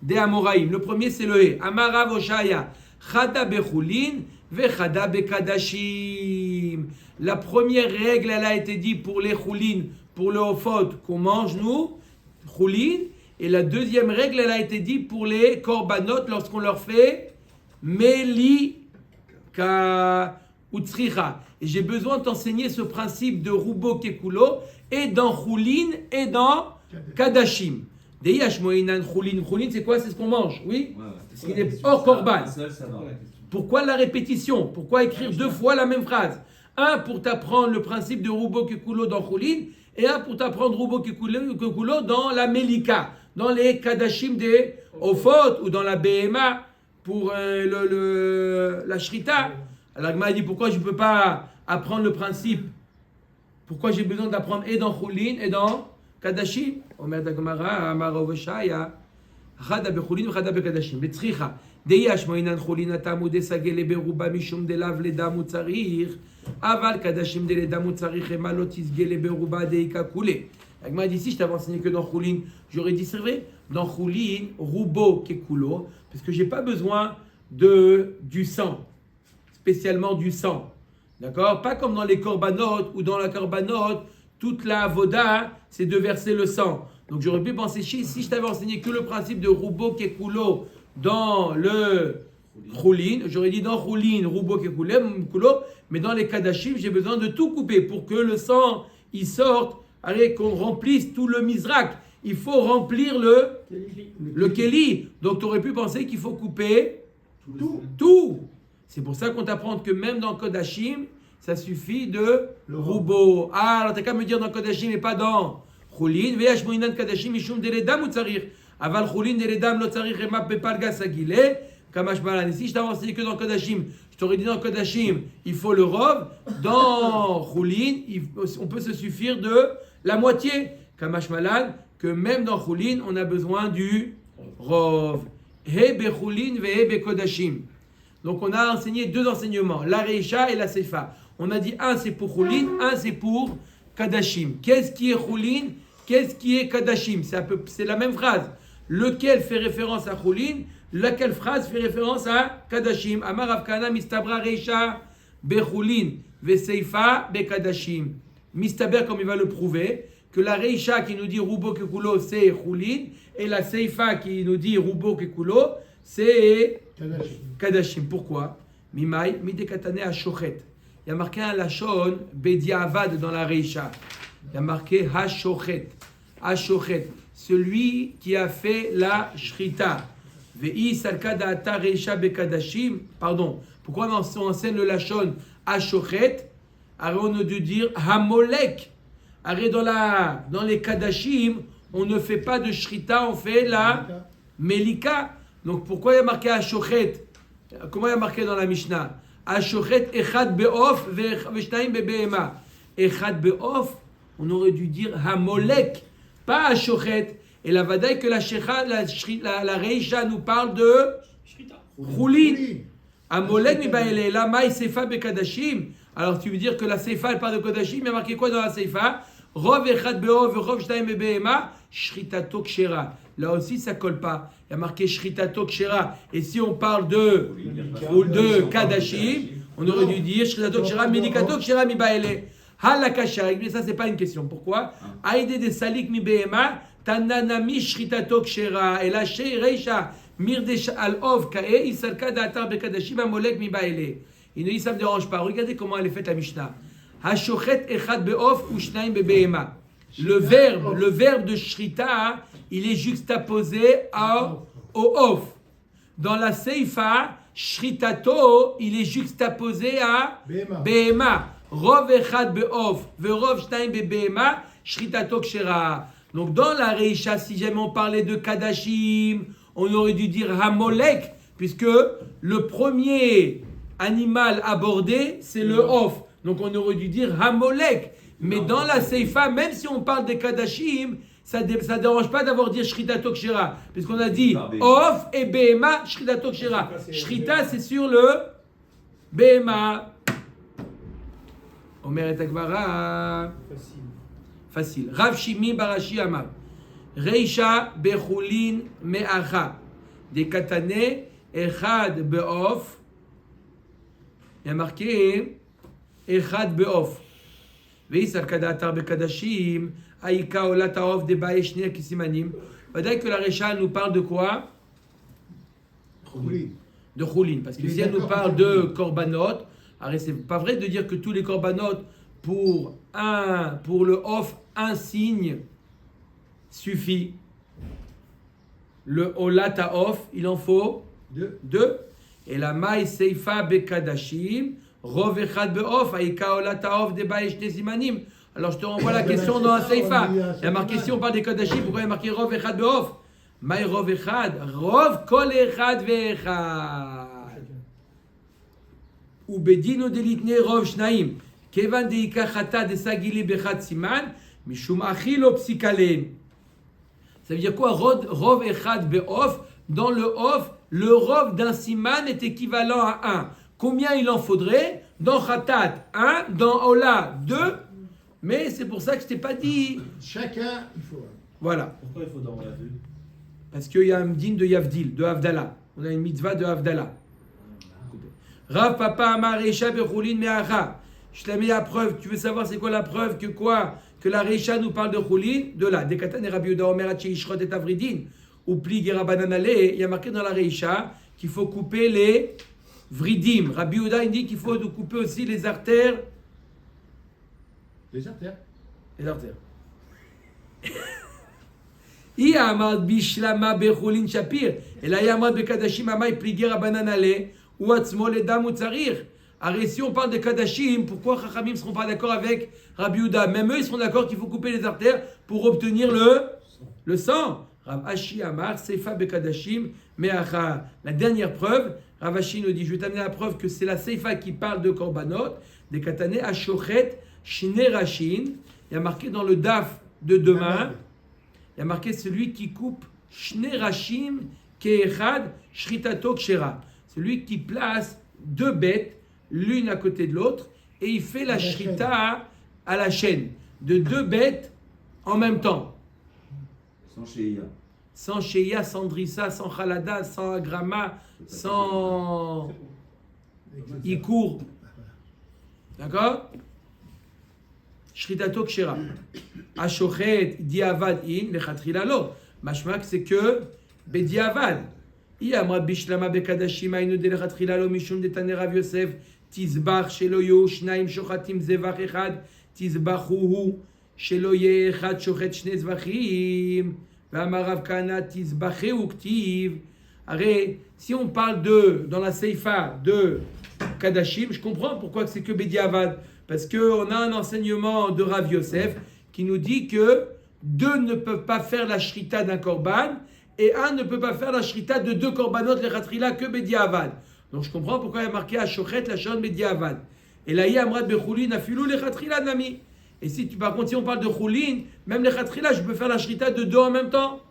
des Amoraïm. Le premier, c'est le He. Amara Voshaya. Chada bechulin ve chada bekadashim. La première règle, elle a été dit pour les chulin, pour le Ophot, qu'on mange, nous, chulin. Et la deuxième règle, elle a été dit pour les korbanot, lorsqu'on leur fait melika utsricha. Et j'ai besoin de t'enseigner ce principe de rubo kekulo, et dans chulin, et dans kadashim. Deyashmoinan chulin. Chulin, c'est quoi? C'est ce qu'on mange, oui? Ouais, ouais. Ce qui est hors korban. Seul, ça va. Pourquoi la répétition? Pourquoi écrire deux fois la même phrase? Un pour t'apprendre le principe de rubo kekulo dans chulin, et un pour t'apprendre rubo kekulo dans la melika, dans les kadashim des ophot, ou dans la behema pour la shrita. Alors Gma a dit pourquoi je ne peux pas apprendre le principe? Pourquoi j'ai besoin d'apprendre et dans chulin et dans kadashim? Omer d'Agmara, Amar Oveshaya, Chada bechulin, Chada bekadashim. Betzricha, Deyash moinan chulin atamu desage leberuba mishum delav ledam utzarir, aval kadashim de ledam utzarir emalot izge leberuba deika kule. Agma dit ici, je t'avais enseigné que dans chulin, j'aurais dit c'est vrai, dans chulin, rubo kekulo, parce que j'ai pas besoin du sang, spécialement du sang. D'accord? Pas comme dans les korbanot, ou dans la korbanot, toute la avoda, c'est de verser le sang. Donc j'aurais pu penser, si je t'avais enseigné que le principe de rubo kekulo dans le chulin, j'aurais dit dans chulin, rubo kekulo, mais dans les kadashim, j'ai besoin de tout couper pour que le sang, il sorte, allez, qu'on remplisse tout le mizrak. Il faut remplir le keli. Donc tu aurais pu penser qu'il faut couper tout. C'est pour ça qu'on t'apprend que même dans Kodashim, ça suffit de rubo. Ah, alors t'as qu'à me dire dans Kodashim et pas dans chulin. Veyash moinan kadashim mishum deledam utzarir. Aval chulin deledam lo tzarir remap bepalga sagile. Kamash balan. Ici, je t'avais enseigné que dans Kodashim. Je t'aurais dit dans Kodashim, il faut le rov. Dans chulin, on peut se suffire de la moitié. Kamash malan, que même dans chulin, on a besoin du rov. He bechulin ve he bekodashim. Donc on a enseigné deux enseignements, la Reisha et la Seifa. On a dit un c'est pour chulin, un c'est pour kadashim. Qu'est-ce qui est chulin? Qu'est-ce qui est kadashim? C'est la même phrase. Lequel fait référence à chulin? Laquelle phrase fait référence à kadashim? Amar Rav Kahana mistabra Reisha bechulin ve Seifa bekadashim. Mistaber, comme il va le prouver, que la Reisha qui nous dit rubo kekulo c'est chulin, et la Seifa qui nous dit rubo kekulo c'est kadashim. Pourquoi? Mimai, midekatane hashochet. Il y a marqué un lachon bediavad dans la Reisha. Il y a marqué hashochet. Hashochet. Celui qui a fait la shrita. Vei salka da'ata Reisha bekadashim. Pardon. Pourquoi on enseigne le lachon hashochet? Alors on a dû dire hamolek. Alors dans les kadashim, on ne fait pas de shrita, on fait la melika. Donc pourquoi il y a marqué hashochet? Comment il y a marqué dans la Mishnah? Hashochet echad be'of ve'shnaim be'behema. Echad be'of, on aurait dû dire hamolek, pas hashochet. Et la vadaï que la Reisha nous parle de chulin. Hamolek mi ba'ele la maï seifa bekadashim. Alors tu veux dire que la seifa elle parle de kodashim? Il y a marqué quoi dans la seifa? Rov echad be'of ve'rov shnaim be'behema shritato kshera. Là aussi, ça colle pas. Il y a marqué Shritato Kshera. Et si on parle de Kadashim, on aurait dû dire Shritato Kshera, Melikato Kshera mi baele. Halakasha. Mais ça, c'est pas une question. Pourquoi? Aïde de Salik mi behema, Tananami Shritato Kshera. Et la Reisha, Mirdesh al Ov Kae, Isalka Datar Bekadashim, Amolek mi baele. Il nous dit ça ne me dérange pas. Regardez comment elle est faite la Mishnah. Hashochet echad be'of ou shnaim be'behema. Le verbe de shrita, il est juxtaposé au off. Dans la seifa, shritato, il est juxtaposé à behema. Rov echad be'of, ve'rov shnaim be'behema, shritato kshera. Donc dans la reisha, si jamais on parlait de kadashim, on aurait dû dire hamolek, puisque le premier animal abordé, c'est le off. Donc on aurait dû dire hamolek. Mais dans la seifa, même si on parle des kadashim, ça ne dérange pas d'avoir dit shritato kshera, puisqu'on a dit off et behema, shritato kshera. Shrita, c'est sur le behema. Omer et Akbara. Facile. Rav Shimi Barashi Amar. Reisha bechulin me'acha. Des katane echad be'of. Il y a marqué echad be'of. Ve'isal kadatar be'kadashim. Aïka olat ha'of de ba'eshnia kisimanim. Peut-être que la Reisha nous parle de quoi? De chulin. Parce que si elle nous parle de korbanot, alors c'est pas vrai de dire que tous les korbanot pour le off, un signe suffit. Le olata off, il en faut deux. Et la maï seifa bekadashim, rov echad beoff, aïka olata off de baïshne simanim. Alors je te renvoie la question dans la seifa. Il y a marqué, si on parle des kadashim, pourquoi il y a marqué rov echad beoff? Maï rov echad, rov kol echad ve'echad. Ou bedino delitne rov shnaim. Kevan deika chata de sagili bechat siman, mishum achilo psikalen. Ça veut dire quoi? Rov echad beof. Dans le off, le rov d'un siman est équivalent à 1. Combien il en faudrait? Dans chatat, 1. Dans ola, 2. Mais c'est pour ça que je t'ai pas dit. Chacun, il faut. Voilà. Pourquoi il faut dans la vue? Parce qu'il y a un din de Yavdil, de Havdalah. On a une mitzvah de Havdalah. Rav Papa Amar Reisha bechulin me'acha. Je te la mets à preuve. Tu veux savoir c'est quoi la preuve que quoi? Que la Reisha nous parle de chulin? De là. Dekatan et Rabbi Yehuda Omer Atche Ishrot et Avridin. Ou pli Gerabanan Ale. Il y a marqué dans la Reisha qu'il faut couper les vridim. Rabbi Yehuda indique qu'il faut couper aussi les artères. Les artères. Les artères. I amad bishlama bechulin shapir. Et là, yamad bekadashim amay pli Gerabanan Ale. Ou atzmo le dam ou tsarir. Alors, si on parle de Kadashim, pourquoi Chachamim ne seront pas d'accord avec Rabbi Yehuda? Même eux, ils seront d'accord qu'il faut couper les artères pour obtenir le sang. Rav Ashi Amar, Seifa Bekadashim, Me'acha. La dernière preuve, Rav Ashi nous dit, je vais t'amener la preuve que c'est la Seifa qui parle de Korbanot, des Katane, Ashochet, Shne Rashin. Il y a marqué dans le Daf de demain, il y a marqué celui qui coupe Shne Rashim, Ke'echad, Shritato Kshera. Celui qui place deux bêtes l'une à côté de l'autre, et il fait la shrita à la chaîne, de deux bêtes en même temps. Sans sheia. Sans sheia, sans drissa, sans khalada, sans agrama, sans ikour. D'accord? Shritato kshera. Ashochet diavad in, lechatrila lo. Mashmak, c'est que bediavad. Yamra bishlama bekadashim ainu de lechatrila lo mishum de taner Rav Yosef. Tizbach shelo yu shnaim shochatim zevach echad tizbachuhu shelo ye echad shochet shne zvachim ve'amar Rav Kahana tizbacheu ktiv. Arrête, si on parle dans la seifa de kadashim, je comprends pourquoi c'est que bediavad, parce que on a un enseignement de Rav Yosef qui nous dit que deux ne peuvent pas faire la shrita d'un korban et un ne peut pas faire la shrita de deux korbanot lechatrila que bediavad. Donc je comprends pourquoi il y a marqué Ashochet la shon bediavad. Et là il y a amrat bechulin afilu lechatrila nami. Et si par contre si on parle de chulin, même lechatrila je peux faire la shrita de deux en même temps.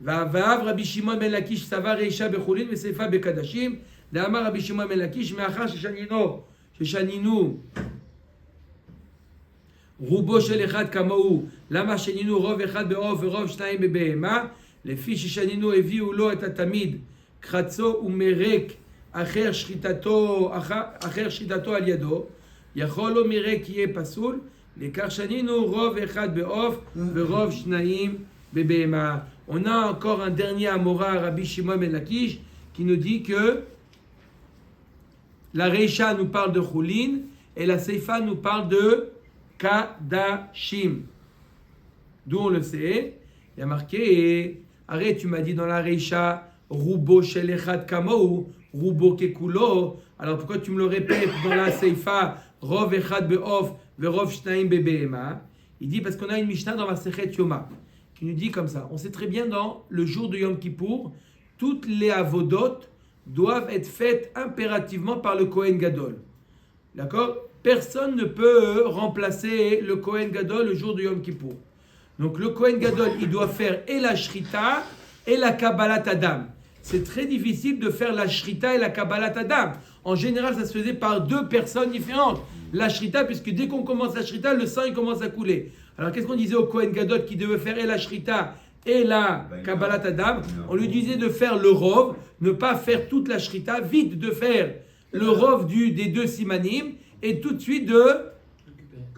Va'avav Rabbi Shimon ben Lakish savar reisha bechulin ve'seifa bekadashim. Da'amar Rabbi Shimon ben Lakish me'achar sheshaninu rubo shel echad kamou lama sheninu rov echad be'of ve'rov shnaim be'behema lefi sheshaninu eviu lo et hatamid kratzo umerek אחר שחיטתו על ידו, יכול לו מרק יהיה פסול, לכך שנינו רוב אחד בעוף ורוב שניים בבהמה. On a encore un dernier Amora, Rabbi Shimon ben Lakish, qui nous dit que La Reisha nous parle de Choulin et la Seifa nous parle de Kadashim. D'où on le sait, il y a marqué, arrête, tu m'as dit dans la Reisha, Rubo shel echad kamou, Rubo kekulo. Alors pourquoi tu me le répètes dans la Seifa, Rov echad be'of, Verov shnaim be'behema? Il dit parce qu'on a une Mishnah dans Masechet Yoma qui nous dit comme ça. On sait très bien dans le jour de Yom Kippour, toutes les avodot doivent être faites impérativement par le Kohen Gadol. D'accord? Personne ne peut remplacer le Kohen Gadol le jour de Yom Kippour. Donc le Kohen Gadol, il doit faire et la Shrita et la Kabbalat Adam. C'est très difficile de faire la Shrita et la Kabbalat Adam. En général, ça se faisait par deux personnes différentes. La Shrita, puisque dès qu'on commence la Shrita, le sang il commence à couler. Alors qu'est-ce qu'on disait au Kohen Gadol qui devait faire et la Shrita et la Kabbalat Adam? On lui disait de faire le Rov, ne pas faire toute la Shrita, vite de faire le Rov des deux Simanim et tout de suite de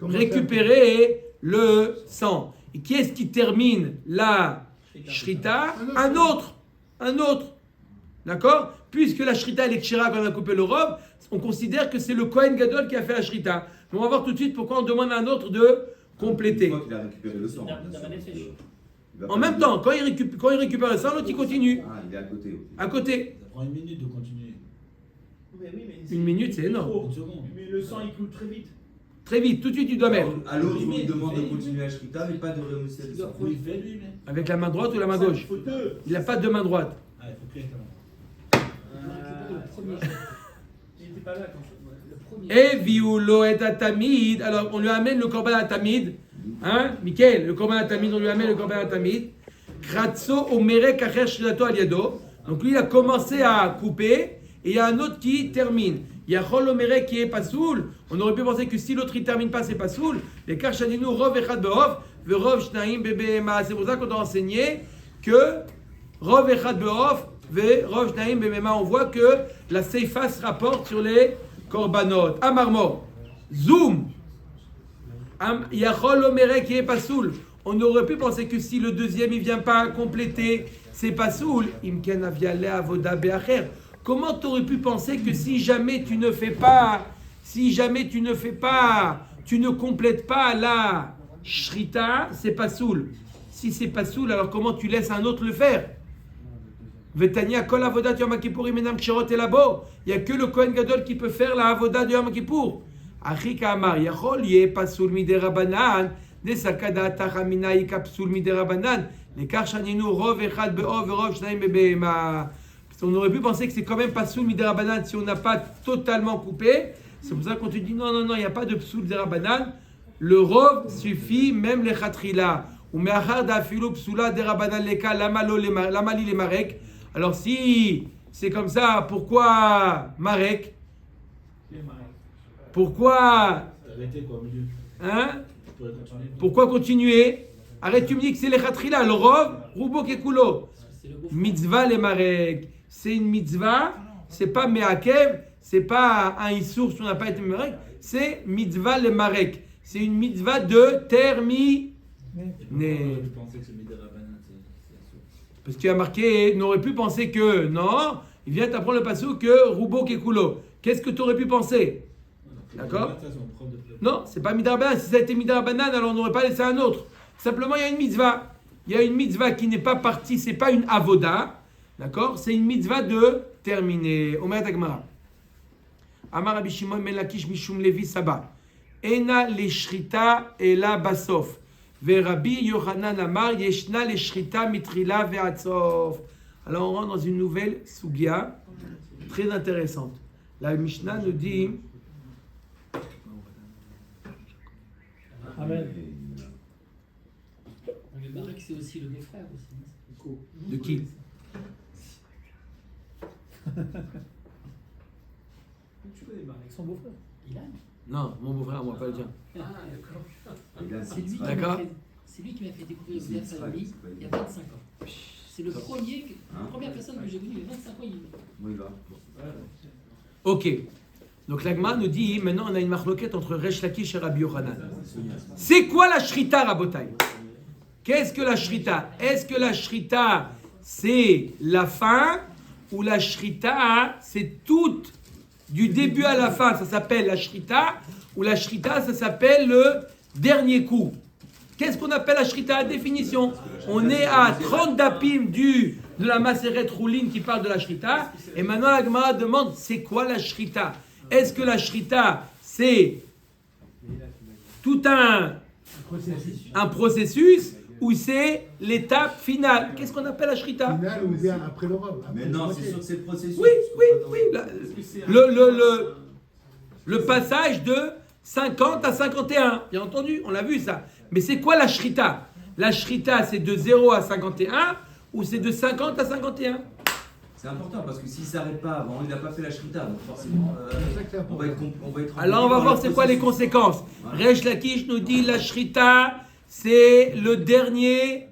récupérer le sang. Et qui est-ce qui termine la Shrita? Un autre. D'accord? Puisque la Shrita elle est Kshira quand on a coupé le Rov, on considère que c'est le Kohen Gadol qui a fait la Shrita. Mais on va voir tout de suite pourquoi on demande à un autre de compléter. Une fois qu'il a récupéré le sang. En même temps, quand il récupère le sang, l'autre il continue. Ah, il est à côté. Ok. À côté. Ça prend une minute de continuer. Une minute, c'est énorme. Une seconde. Mais le sang il coule très vite. Très vite, tout de suite tu dois mettre. À l'autre, on lui demande de continuer à Shrita, mais pas de rehausser le sang. Il fait lui, mais. Avec la main droite ou la main gauche? Faut deux. Il n'a pas de main droite. Ah, il faut prier quand même. Il n'était pas là quand ça. Et viulo et atamid. Alors on lui amène le korban atamid. Hein, Mickaël, le korban atamid, on lui amène le korban atamid. Kratso omerek acher shrilato aliado. Donc lui il a commencé à couper et il y a un autre qui termine. Il y a Chol omerek qui est pas soul. On aurait pu penser que si l'autre il termine pas, c'est pas soul. Les karchaninu rov echad beof, verov shnaim bebema. C'est pour ça qu'on doit enseigner que rov echad beof, verov shnaim bebema. On voit que la seifa se rapporte sur les korbanot. Amarmor. Zoom. Yachol omerek qui est pas soul. On aurait pu penser que si le deuxième il vient pas compléter, c'est pas soul. Imken aviale avoda beacher. Comment tu aurais pu penser que si jamais tu ne fais pas, tu ne complètes pas la shrita, c'est pas soul. Si c'est pas soul, alors comment tu laisses un autre le faire? Vetania kol avodat yom kippour imenam kshirot elabo. Il y a que le Kohen Gadol qui peut faire la avoda de Yom Kippour. Achika amar yachol yeh pasul midei rabanan nesakada tachamina ikapsul midei rabanan lekar shaninu rov echad be'ov verov shnaim be'behema. On aurait pu penser que c'est quand même pas soul midei rabanan si on n'a pas totalement coupé. C'est pour ça qu'on te dit non, il n'y a pas de psoul midei rabanan. Le rov suffit, même les chatrila. Ou me'achar da'afilu psula de rabanan leka lamali le marek. Alors si c'est comme ça, pourquoi marek? Pourquoi Arrêtez quoi, au milieu. hein? Tu pourrais continuer. Pourquoi continuer? Arrête, tu me dis que c'est les chatrila, le rov, rubo kekulo. Mitzvah les marek. C'est une mitzvah, c'est pas meakev, c'est pas un issour si on n'a pas été marek, c'est mitzvah les marek. C'est une mitzvah de terminer. Je pensais que c'est midei rabanan, c'est assourd. Parce que tu as marqué, n'aurait pu penser que non, il vient t'apprendre le passou que rubo kekulo. Qu'est-ce que tu aurais pu penser? D'accord? Non, c'est pas midei rabanan. Si ça a été midei rabanan, alors on n'aurait pas laissé un autre. Simplement, il y a une mitzvah. Il y a une mitzvah qui n'est pas partie, c'est pas une avoda. D'accord? C'est une mitzvah de terminer. Omer Tagmara. Amar Rabbi Shimon ben Lakish mishum Levi Saba. Ena leshrita ela basof. Ve Rabbi Yochanan Amar yeshna leshrita mitrila ve'atsof. Alors on rentre dans une nouvelle sugya très intéressante. La Mishnah nous dit. Amen. Le Barak, c'est aussi le beau-frère aussi. De qui? Tu connais Marek. Son beau-frère. Il a. Non, mon beau-frère, moi, pas le tien. Il a C'est lui, qui D'accord. m'a fait- c'est lui qui m'a fait découvrir le Verset il y a 25 ans. C'est le premier, la première personne que j'ai connue, il y a 25 ans, il Oui, il va. Ok. Donc l'Agma nous dit, maintenant on a une marloquette entre Resh Lakish et Rabbi Yochanan. C'est quoi la shrita, Rabotai? Qu'est-ce que la shrita? Est-ce que la shrita, c'est la fin ou la shrita, c'est toute du début à la fin, ça s'appelle la shrita, ou la shrita, ça s'appelle le dernier coup. Qu'est-ce qu'on appelle la shrita? Définition. On est à 30 dapim de la Maseret Roulin qui parle de la shrita. Et maintenant, la Gemara demande, c'est quoi la shrita? Est-ce que la shrita, c'est tout un processus ou c'est l'étape finale? Qu'est-ce qu'on appelle la shrita? Final ou bien après le rov. Mais non, c'est sûr que c'est le processus. Oui. Le passage de 50 à 51. Bien entendu, on l'a vu ça. Mais c'est quoi la shrita? La shrita, c'est de 0 à 51 ou c'est de 50 à 51? C'est important parce que s'il ne s'arrête pas avant, il n'a pas fait la shrita. Donc forcément, on va être Alors on va voir c'est quoi les conséquences. Resh Lakish nous dit la shrita, c'est le dernier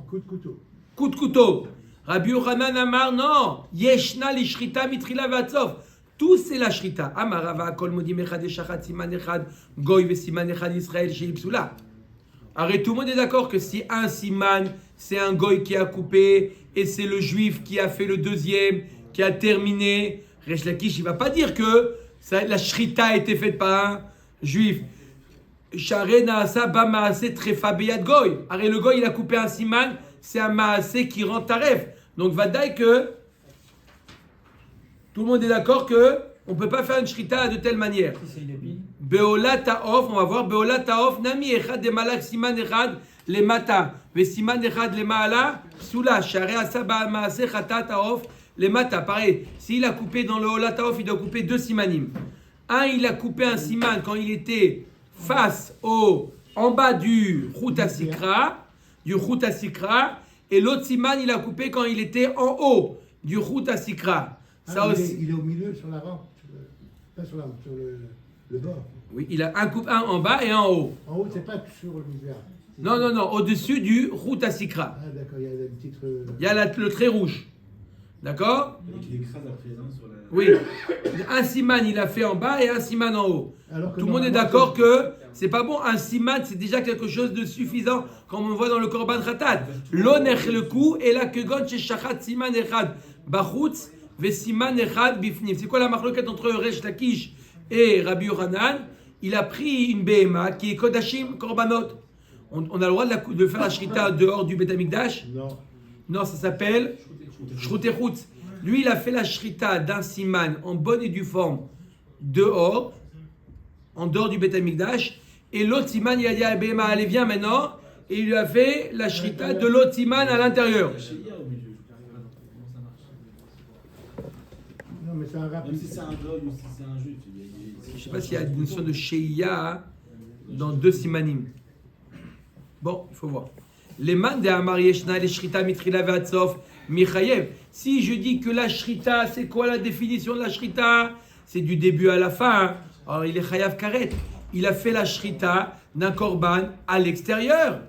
Coup de couteau. coup de couteau. Rabbi Yochanan Amar, non. Yeshna li shrita mitrila vatzov. Tout c'est la shrita. Amarava kol modim echad eshachat siman echad goy ve siman echad Israël chez Ipsula. Arrête, tout le monde est d'accord que si un siman, c'est un goy qui a coupé et c'est le juif qui a fait le deuxième, qui a terminé, Resh Lakish, il ne va pas dire que la shrita a été faite par un juif. Share naasa ba maase trefa beyad goy. Arrête, le goy, il a coupé un siman, c'est un maase qui rend taref. Donc, vadaï que tout le monde est d'accord que on ne peut pas faire une shrita de telle manière. Si c'est une épine. Beola ta'of, on va voir Beola ta'of, nami echad de malak siman echad le mata, ve siman echad le maala, soula, share asaba maase chata ta'of le mata. Pareil, s'il a coupé dans le Ola ta'of, il doit couper 2 simanim. Un, il a coupé un siman quand il était face en bas du Chut HaSikra, et l'autre siman, il a coupé quand il était en haut du Chut HaSikra. Ça aussi. Il est au milieu sur la rampe, pas sur le bord. Oui, il a un en bas et un en haut. En haut, c'est pas sur le misère. Non, au-dessus du Chut HaSikra. Ah d'accord, il y a une petite. Il y a le trait rouge. D'accord? Il écrase à présent sur la. Oui. Un siman, il a fait en bas et un siman en haut. Alors que Tout le monde est d'accord que c'est pas bon. Un siman, c'est déjà quelque chose de suffisant, comme on voit dans le Korban Khatat. L'onech le coup, et la kegon chez shachat siman echad bachutz, ve siman echad bifnim. C'est quoi la marloquette entre Resh Lakish et Rabbi Yochanan? Il a pris une BMA qui est Kodashim Korbanot. On a le droit de faire la shrita dehors du Bet Amikdash? Non, ça s'appelle Shrutechutz. Lui, il a fait la shrita d'un siman en bonne et due forme dehors, en dehors du Bet Amikdash. Et l'autre siman, il a dit à BMA, allez, viens maintenant. Et il lui a fait la shrita de l'autre siman à l'intérieur. Non, mais c'est un rapide. Même si c'est un goy ou si c'est un juif. Je ne sais pas s'il y a une notion de Sheia dans 2 simanim. Bon, il faut voir. Les man de Amar Yeshna, les Shrita Mitrila Ve'atsof, Michayev. Si je dis que la Shrita, c'est quoi la définition de la Shrita? C'est du début à la fin. Alors il est Chayav Karet. Il a fait la Shrita d'un korban à l'extérieur.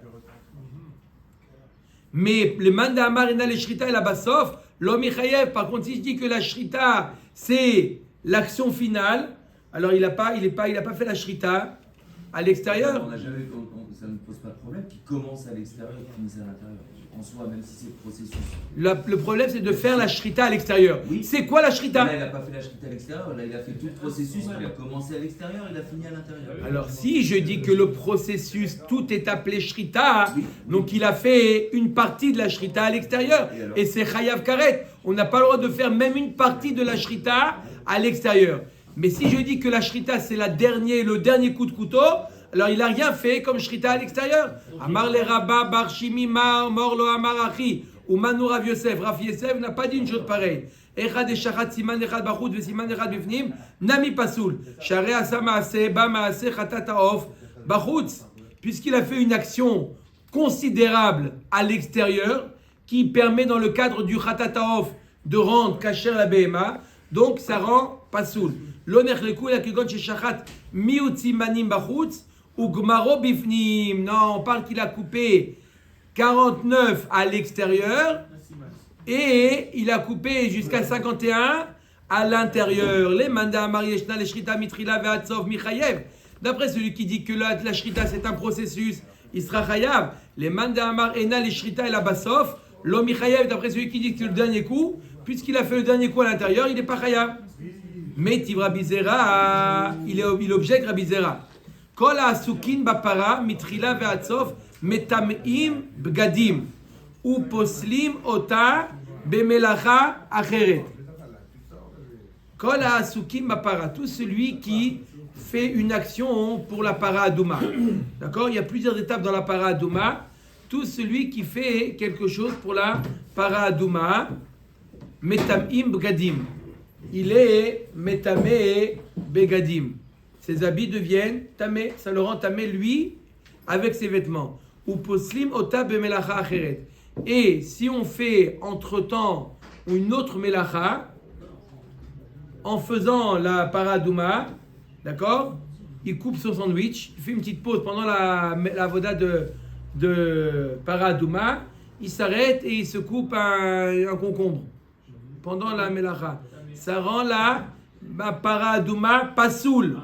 Mais les man de Amar Yeshna, les Shrita et la Basof, l'homme Michayev. Par contre, si je dis que la Shrita, c'est l'action finale, alors il n'a pas fait la shrita à l'extérieur. Ça ne pose pas de problème qu'il commence à l'extérieur et qu'il finisse à l'intérieur. En soi, même si c'est le processus. Le problème, c'est de faire la shrita à l'extérieur. Oui. C'est quoi la shrita? Là, il n'a pas fait la shrita à l'extérieur. Là, il a fait tout le processus. Il a commencé à l'extérieur, il a fini à l'intérieur. Alors, si je dis que le processus, tout est appelé shrita, donc il a fait une partie de la shrita à l'extérieur. Et c'est chayav karet. On n'a pas le droit de faire même une partie de la shrita à l'extérieur. Mais si je dis que la shrita, c'est le dernier coup de couteau, alors il n'a rien fait comme shrita à l'extérieur. Amar le Rabba bar Shimima morlo amarachi ou Manu Rav Yosef. Rav Yosef n'a pas dit une chose pareille. Echad eshachat siman echad bachut ve siman echad bifnim nami pasoul. Share asa maase ba maase chatat haof bachut. Puisqu'il a fait une action considérable à l'extérieur qui permet dans le cadre du chatat haof de rendre kasher la BMA, donc ça rend pasoul. L'oner le coup la kegon shachat miuti manim bachut. Ugmaro bifnim. Non, on parle qu'il a coupé 49 à l'extérieur et il a coupé jusqu'à 51 à l'intérieur. Les manda marieshna les shrita mitrila ve'atzov michayev. D'après celui qui dit que la shrita c'est un processus, il sera chayav. Les manda amar ena les shrita et la basof, lo michayev. D'après celui qui dit que c'est le dernier coup, puisqu'il a fait le dernier coup à l'intérieur, il n'est pas chayav. Mais Tiv Rabbi Zera, il objecte Rabbi Zera. Kol ha'asukin bapara mitrila ve'ad sof metamim bgadim ou poslim ota bemelacha acheret. Kol ha'asukin bapara, tout celui qui fait une action pour la para adouma. D'accord? Il y a plusieurs étapes dans la para adouma. Tout celui qui fait quelque chose pour la para adouma, metamim bgadim. Il est métamé begadim. Ses habits deviennent tamé, ça le rend tamé lui avec ses vêtements. Ou poslim ota bemelacha acheret. Et si on fait entre-temps une autre melacha, en faisant la paradouma, d'accord, il coupe son sandwich, il fait une petite pause pendant la voda de paradouma, il s'arrête et il se coupe un concombre pendant la melacha. Ça rend la paradouma pasoul.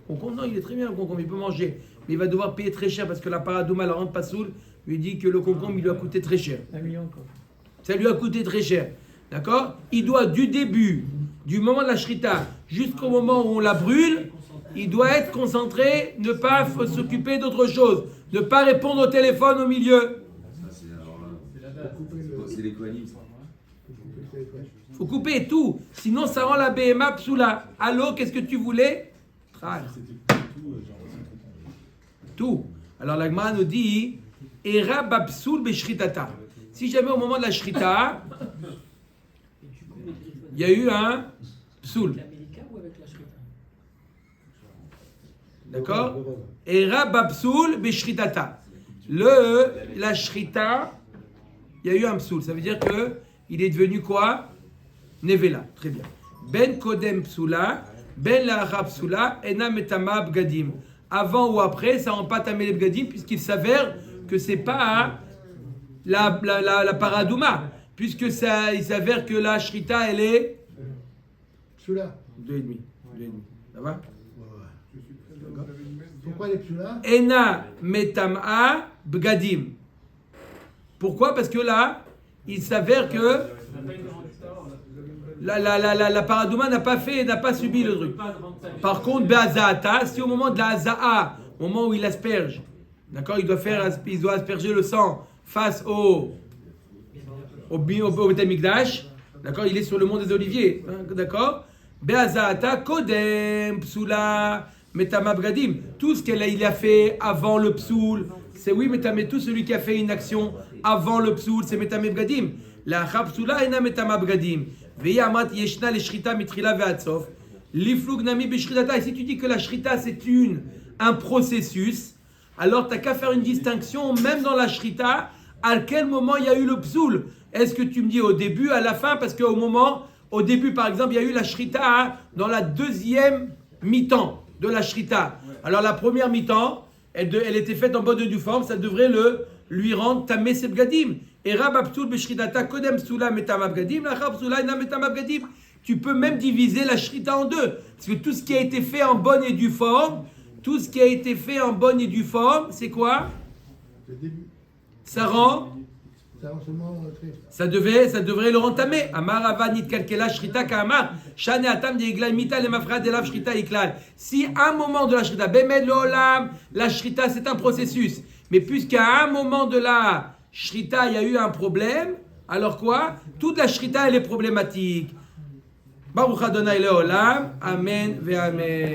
Concombre, non, il est très bien le concombre, il peut manger. Mais il va devoir payer très cher parce que la paradouma la rend pasoul. Lui dit que le concombre, il lui a coûté très cher. 1 million quoi. Ça lui a coûté très cher. D'accord? Il doit du début, du moment de la shrita, jusqu'au moment où on la brûle, il doit être concentré, ne pas s'occuper d'autre chose, ne pas répondre au téléphone au milieu. Ça, c'est alors là. C'est les Kohanim, ça. Faut couper tout, sinon ça rend la BMA psoula. Allô, qu'est-ce que tu voulais? Tout. Alors la Gemara nous dit Era babsoul beshritata. Si jamais au moment de la shrita, il y a eu un psoul. Avec la Mélika ou avec la Shrita? D'accord? Era babsoul beshritata. La shrita, il y a eu un psoul. Ça veut dire que il est devenu quoi? Nevela. Très bien. Ben kodem psoula, ben lacha psoula, ena metama bgadim. Avant ou après, ça rend pas tamé les bgadim, puisqu'il s'avère que c'est pas la paradouma, puisque ça, il s'avère que la shrita, elle est Psoula. 2,5. Ça va? Pourquoi les psoula? Ena metama bgadim. Pourquoi? Parce que là, il s'avère que la paradouma n'a pas subi le truc. Par contre, Be'azaata, si au moment de la Hazaa, au moment où il asperge, d'accord, il doit asperger le sang face au Beth Amikdash, d'accord, il est sur le mont des Oliviers, hein, d'accord. Be'azaata, Kodem, Psula, Metama Bgadim. Tout ce qu'il a fait avant le Psoul, c'est oui, Metame, tout celui qui a fait une action avant le Psoul, c'est Metame Bgadim. La Psula, ena Metama Bgadim. Ve'yamat yeshna le shrita mitrila ve'atsof. L'iflug nami b'shritata. Et si tu dis que la shrita c'est un processus, alors t'as qu'à faire une distinction même dans la shrita. À quel moment il y a eu le psoul? Est-ce que tu me dis au début, à la fin? Parce au début par exemple, il y a eu la shrita dans la deuxième mi-temps de la shrita. Alors la première mi-temps, elle était faite en bonne et due forme, ça devrait lui rendre tamé sebgadim. Et rababtul b'shritata kodem psula metama bgadim, la psula ena metama bgadim. Tu peux même diviser la shrita en deux. Parce que tout ce qui a été fait en bonne et due forme, c'est quoi? Le début. Ça rend seulement très. Ça devrait le rentamer. Amar ava nit kalkela shrita ka'amar shane atam de iglal mita le mafra de lav shrita iklal. Si à un moment de la shrita, bemed l'olam, la shrita c'est un processus. Mais puisqu'à un moment de la shrita il y a eu un problème, alors quoi? Toute la shrita elle est problématique. Baruch Adonai leolam. Amen ve amen.